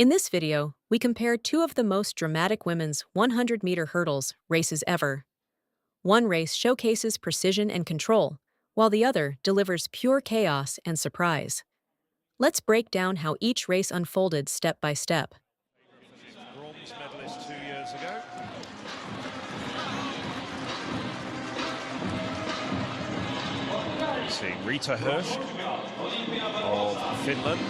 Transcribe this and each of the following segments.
In this video, we compare two of the most dramatic women's 100-meter hurdles races ever. One race showcases precision and control, while the other delivers pure chaos and surprise. Let's break down how each race unfolded step by step. Bronze medalist 2 years ago. Seeing Rita Hirsch of Finland.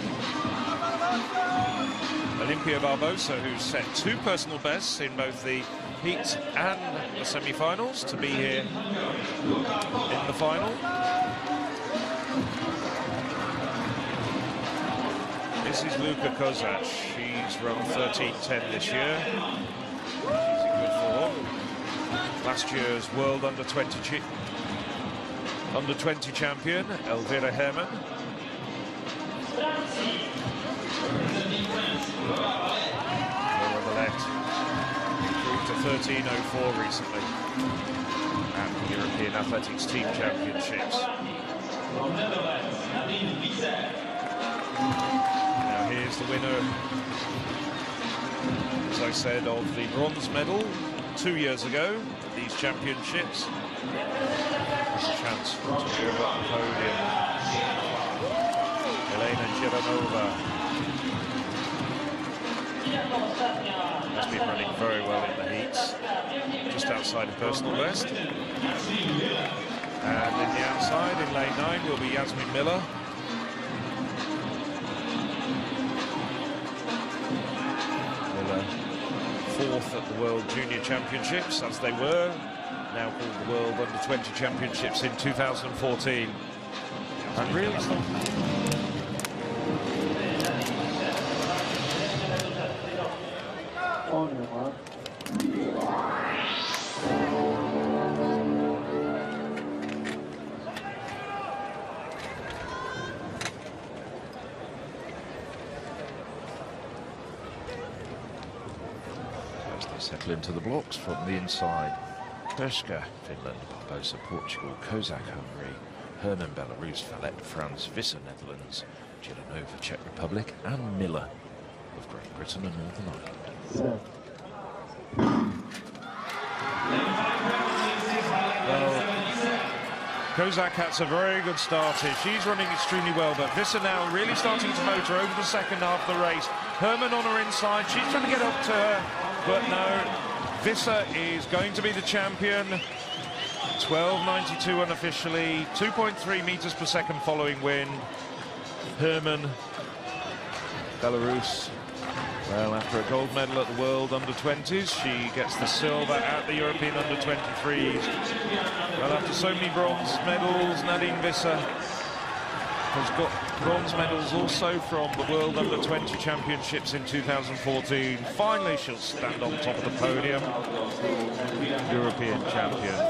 Olympia Barbosa, who's set two personal bests in both the heats and the semi-finals, to be here in the final. This is Luca Kozák. She's run 13:10 this year. She's in good form. Last year's World Under-20 champion, Elvira Herman. Lower on the left. Improved to 13:04 recently at the European Athletics Team Championships. Now here's the winner, as I said, of the bronze medal 2 years ago at these championships. There's a chance to move up the podium. Elena Jiranova has been running very well in the heats, just outside of personal best. And in the outside, in lane 9, will be Yasmin Miller. Miller, fourth at the World Junior Championships, as they were, now called the World Under-20 Championships in 2014. And really as they settle into the blocks from the inside. Bydgoszcz, Finland; Barbosa, Portugal; Kozák, Hungary; Herman, Belarus; Valette, France; Visser, Netherlands; Jiranova, Czech Republic; and Miller of Great Britain and Northern Ireland. Well, Kozák has a very good start here. She's running extremely well, but Visser now really starting to motor over the second half of the race. Herman on her inside, she's trying to get up to her, but no. Visser is going to be the champion. 12:92 unofficially, 2.3 meters per second following wind. Herman, Belarus, well, after a gold medal at the World Under-20s, she gets the silver at the European Under-23s. Well, after so many bronze medals, Nadine Visser has got bronze medals also from the World Under-20 Championships in 2014. Finally, she'll stand on top of the podium. European champion.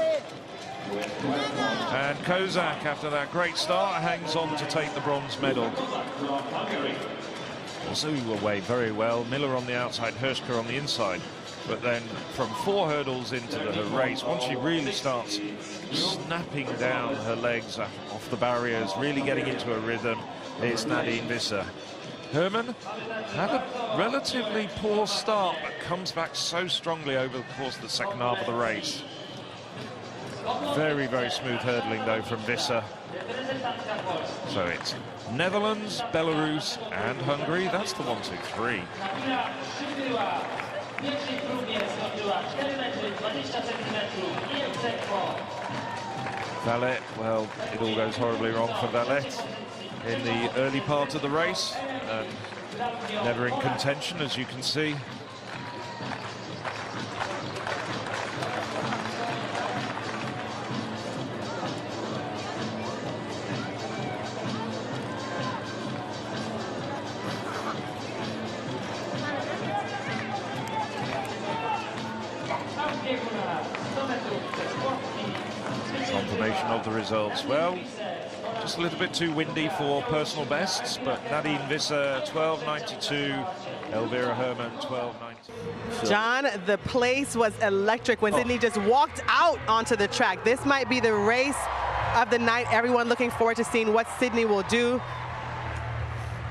And Kozák, after that great start, hangs on to take the bronze medal. Also away very well. Miller on the outside, Hirschke on the inside. But then from 4 hurdles into her race, once she really starts snapping down her legs off the barriers, really getting into a rhythm, it's Nadine Visser. Herman had a relatively poor start, but comes back so strongly over the course of the second half of the race. Very, very smooth hurdling, though, from Visser. So it's Netherlands, Belarus, and Hungary. That's the 1, 2, 3. Valette, well, it all goes horribly wrong for Valette in the early part of the race, and never in contention, as you can see. Confirmation of the results. Well, just a little bit too windy for personal bests, but Nadine Visser 12:92, Elvira Herman 12:90. John, the place was electric when Sydney just walked out onto the track. This might be the race of the night. Everyone looking forward to seeing what Sydney will do.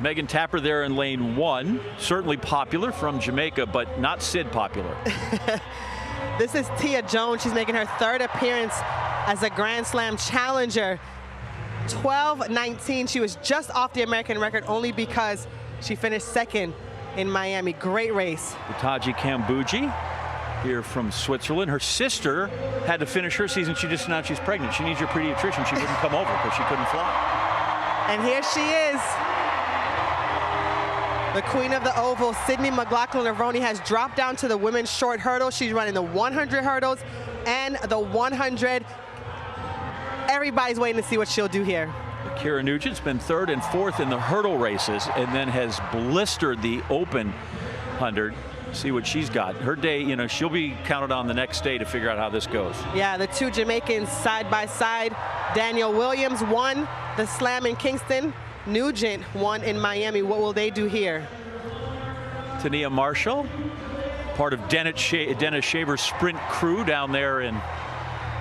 Megan Tapper there in lane 1. Certainly popular from Jamaica, but not Sid popular. This is Tia Jones. She's making her 3rd appearance as a Grand Slam challenger. 12:19. She was just off the American record only because she finished 2nd in Miami. Great race. Taji Kambuji here from Switzerland. Her sister had to finish her season. She just announced she's pregnant. She needs your pediatrician. She wouldn't come over because she couldn't fly. And here she is. The queen of the oval, Sydney McLaughlin-Aroney, has dropped down to the women's short hurdle. She's running the 100 hurdles and the 100. Everybody's waiting to see what she'll do here. Kira Nugent's been 3rd and 4th in the hurdle races and then has blistered the open 100. See what she's got. Her day, you know, she'll be counted on the next day to figure out how this goes. Yeah, the 2 Jamaicans side by side. Daniel Williams won the slam in Kingston. Nugent won in Miami. What will they do here? Tania Marshall, part of Dennis Shaver's sprint crew down there in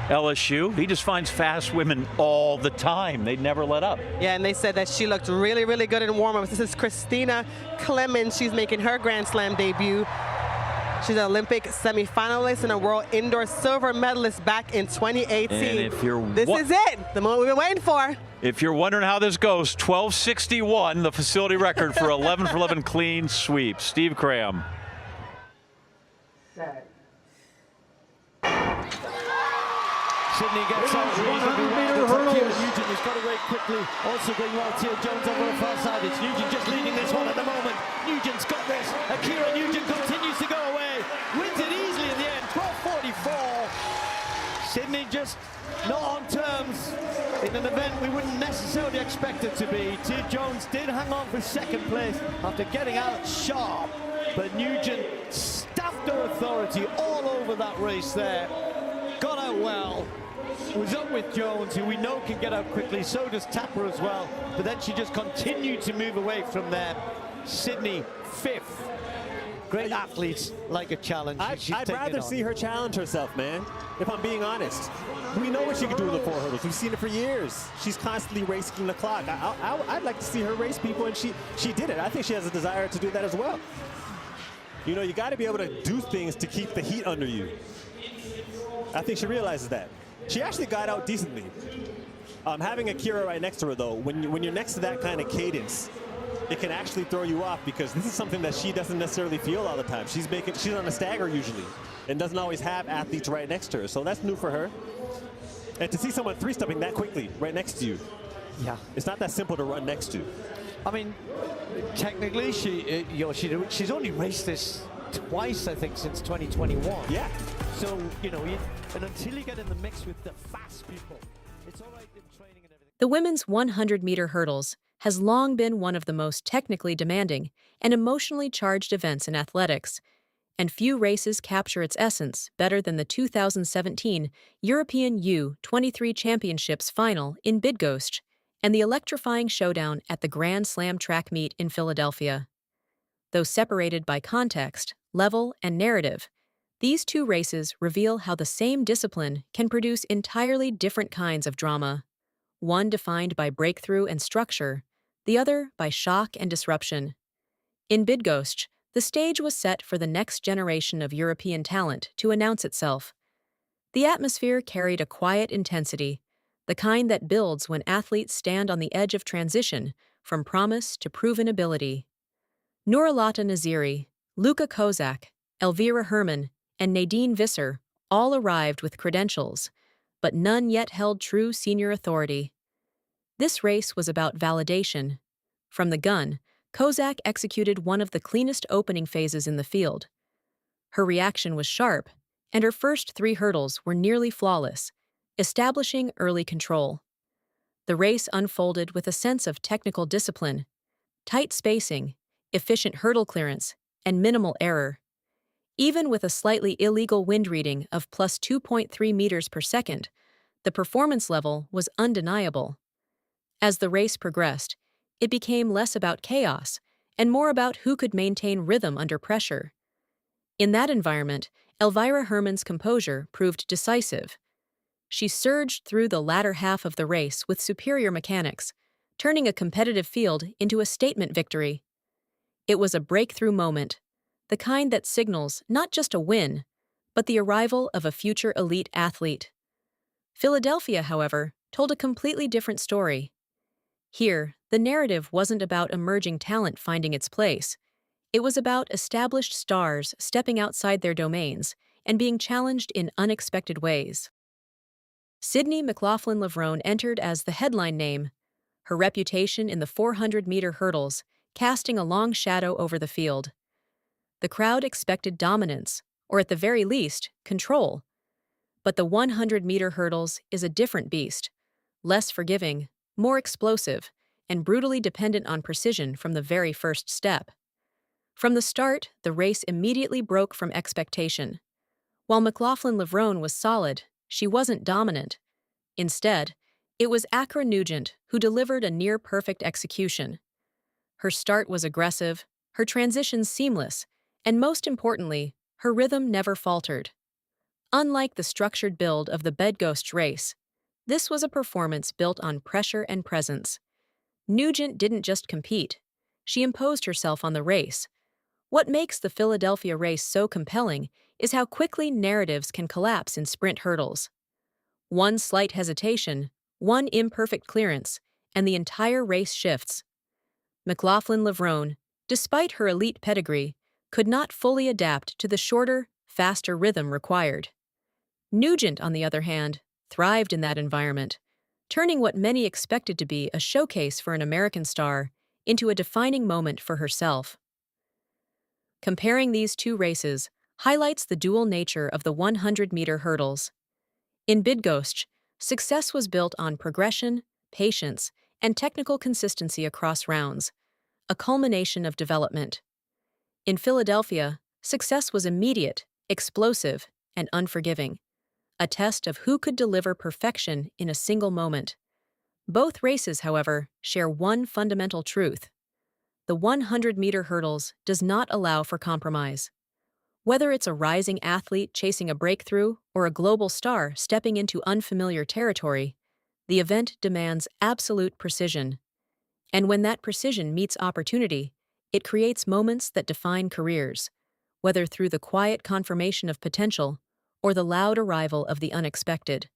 LSU. He just finds fast women all the time. They never let up. Yeah, and they said that she looked really, really good in warm-ups. This is Christina Clemens. She's making her Grand Slam debut. She's an Olympic semifinalist and a world indoor silver medalist back in 2018. And if you're this is it, the moment we've been waiting for. If you're wondering how this goes, 12:61, the facility record for 11 for 11 clean sweep. Steve Cram. Sydney gets out reasonably well. Nugent has got away quickly. Also going well. Tia Jones over the far side. It's Nugent just leading this one at the moment. Nugent's got this. Akira Nugent continues to go away. Wins it easily in the end. 12:44. Sydney just not on terms in an event we wouldn't necessarily expect it to be. Tia Jones did hang on for 2nd place after getting out sharp. But Nugent staffed her authority all over that race there. Got out well. Was up with Jones, who we know can get out quickly. So does Tapper as well. But then she just continued to move away from there. Sydney 5th. Great athletes like a challenge. I'd rather see her challenge herself, man, if I'm being honest. We know what she can do in the 4 hurdles. We've seen it for years. She's constantly racing the clock. I'd like to see her race people, and she did it. I think she has a desire to do that as well. You know, you got to be able to do things to keep the heat under you. I think she realizes that. She actually got out decently. Having Akira right next to her, though, when you're next to that kind of cadence, it can actually throw you off because this is something that she doesn't necessarily feel all the time. She's on a stagger usually and doesn't always have athletes right next to her. So that's new for her. And to see someone 3-stepping that quickly right next to you, yeah, it's not that simple to run next to. I mean, technically, she's only raced this twice, I think, since 2021. Yeah. So, you know, and until you get in the mix with the fast people, it's all right in training and everything. The women's 100-meter hurdles has long been one of the most technically demanding and emotionally charged events in athletics, and few races capture its essence better than the 2017 European U23 Championships final in Bydgoszcz and the electrifying showdown at the Grand Slam track meet in Philadelphia. Though separated by context, level, and narrative, these 2 races reveal how the same discipline can produce entirely different kinds of drama, one defined by breakthrough and structure, the other by shock and disruption. In Bydgoszcz, the stage was set for the next generation of European talent to announce itself. The atmosphere carried a quiet intensity, the kind that builds when athletes stand on the edge of transition from promise to proven ability. Nooralotta Neziri, Luca Kozák, Elvira Herman, and Nadine Visser all arrived with credentials, but none yet held true senior authority. This race was about validation. From the gun, Kozák executed one of the cleanest opening phases in the field. Her reaction was sharp, and her first 3 hurdles were nearly flawless, establishing early control. The race unfolded with a sense of technical discipline, tight spacing, efficient hurdle clearance, and minimal error. Even with a slightly illegal wind reading of plus 2.3 meters per second, the performance level was undeniable. As the race progressed, it became less about chaos and more about who could maintain rhythm under pressure. In that environment, Elvira Herman's composure proved decisive. She surged through the latter half of the race with superior mechanics, turning a competitive field into a statement victory. It was a breakthrough moment, the kind that signals not just a win, but the arrival of a future elite athlete. Philadelphia, however, told a completely different story. Here, the narrative wasn't about emerging talent finding its place. It was about established stars stepping outside their domains and being challenged in unexpected ways. Sydney McLaughlin-Levrone entered as the headline name, her reputation in the 400-meter hurdles casting a long shadow over the field. The crowd expected dominance, or at the very least, control. But the 100-meter hurdles is a different beast, less forgiving, more explosive, and brutally dependent on precision from the very first step. From the start, the race immediately broke from expectation. While McLaughlin-Levrone was solid, she wasn't dominant. Instead, it was Accra Nugent who delivered a near-perfect execution. Her start was aggressive, her transitions seamless, and most importantly, her rhythm never faltered. Unlike the structured build of the Bydgoszcz race, this was a performance built on pressure and presence. Nugent didn't just compete, she imposed herself on the race. What makes the Philadelphia race so compelling is how quickly narratives can collapse in sprint hurdles. One slight hesitation, one imperfect clearance, and the entire race shifts. McLaughlin-Levrone, despite her elite pedigree, could not fully adapt to the shorter, faster rhythm required. Nugent, on the other hand, thrived in that environment, turning what many expected to be a showcase for an American star into a defining moment for herself. Comparing these two races highlights the dual nature of the 100-meter hurdles. In Bydgoszcz, success was built on progression, patience, and technical consistency across rounds, a culmination of development. In Philadelphia, success was immediate, explosive, and unforgiving, a test of who could deliver perfection in a single moment. Both races, however, share one fundamental truth. The 100-meter hurdles does not allow for compromise. Whether it's a rising athlete chasing a breakthrough or a global star stepping into unfamiliar territory, the event demands absolute precision. And when that precision meets opportunity, it creates moments that define careers, whether through the quiet confirmation of potential or the loud arrival of the unexpected.